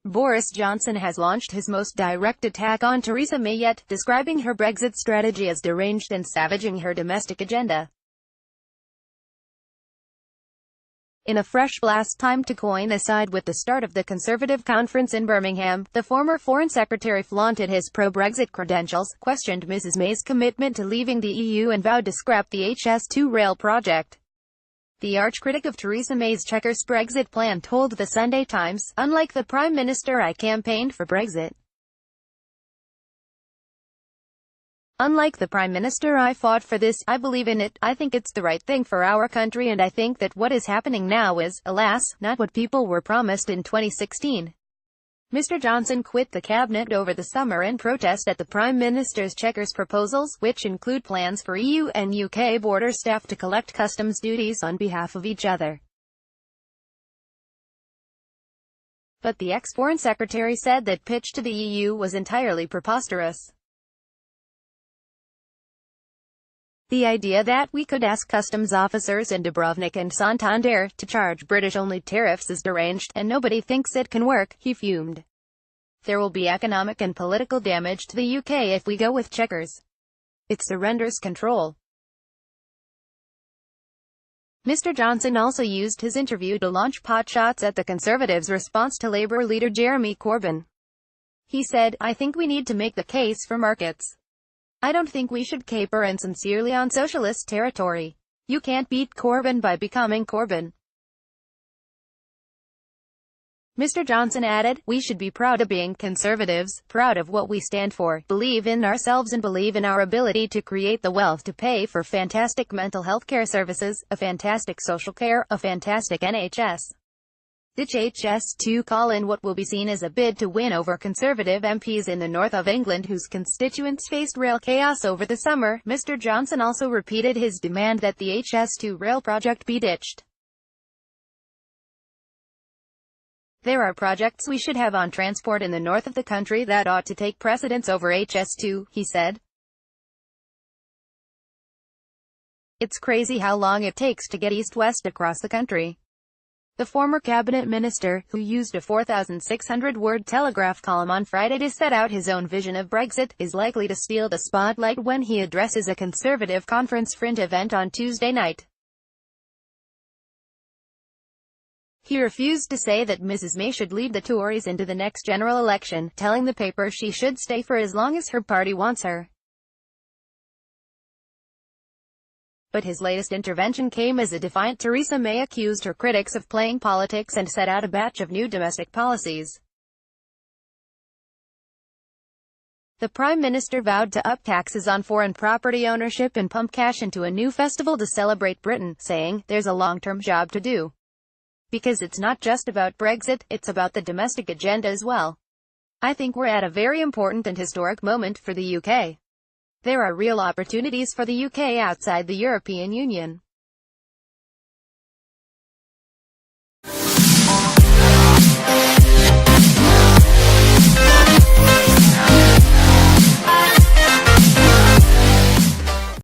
Boris Johnson has launched his most direct attack on Theresa May yet, describing her Brexit strategy as deranged and savaging her domestic agenda. In a fresh blast timed to coincide with the start of the Conservative conference in Birmingham, the former Foreign Secretary flaunted his pro-Brexit credentials, questioned Mrs May's commitment to leaving the EU and vowed to scrap the HS2 rail project. The arch-critic of Theresa May's Chequers Brexit plan told the Sunday Times, "Unlike the Prime Minister, I campaigned for Brexit. Unlike the Prime Minister, I fought for this. I believe in it. I think it's the right thing for our country, and I think that what is happening now is, alas, not what people were promised in 2016. Mr Johnson quit the cabinet over the summer in protest at the Prime Minister's Chequers proposals, which include plans for EU and UK border staff to collect customs duties on behalf of each other. But the ex-Foreign Secretary said that pitch to the EU was entirely preposterous. The idea that we could ask customs officers in Dubrovnik and Santander to charge British-only tariffs is deranged, and nobody thinks it can work," he fumed. "There will be economic and political damage to the UK if we go with Chequers. It surrenders control." Mr Johnson also used his interview to launch potshots at the Conservatives' response to Labour leader Jeremy Corbyn. He said, "I think we need to make the case for markets. I don't think we should caper insincerely on socialist territory. You can't beat Corbyn by becoming Corbyn." Mr Johnson added, "We should be proud of being Conservatives, proud of what we stand for, believe in ourselves and believe in our ability to create the wealth to pay for fantastic mental health care services, a fantastic social care, a fantastic NHS. Ditch HS2 call in what will be seen as a bid to win over Conservative MPs in the north of England whose constituents faced rail chaos over the summer." Mr Johnson also repeated his demand that the HS2 rail project be ditched. "There are projects we should have on transport in the north of the country that ought to take precedence over HS2, he said. "It's crazy how long it takes to get east-west across the country." The former cabinet minister, who used a 4,600-word Telegraph column on Friday to set out his own vision of Brexit, is likely to steal the spotlight when he addresses a Conservative conference fringe event on Tuesday night. He refused to say that Mrs May should lead the Tories into the next general election, telling the paper she should stay for as long as her party wants her. But his latest intervention came as a defiant Theresa May accused her critics of playing politics and set out a batch of new domestic policies. The Prime Minister vowed to up taxes on foreign property ownership and pump cash into a new festival to celebrate Britain, saying, "There's a long-term job to do. Because it's not just about Brexit, it's about the domestic agenda as well. I think we're at a very important and historic moment for the UK. There are real opportunities for the UK outside the European Union.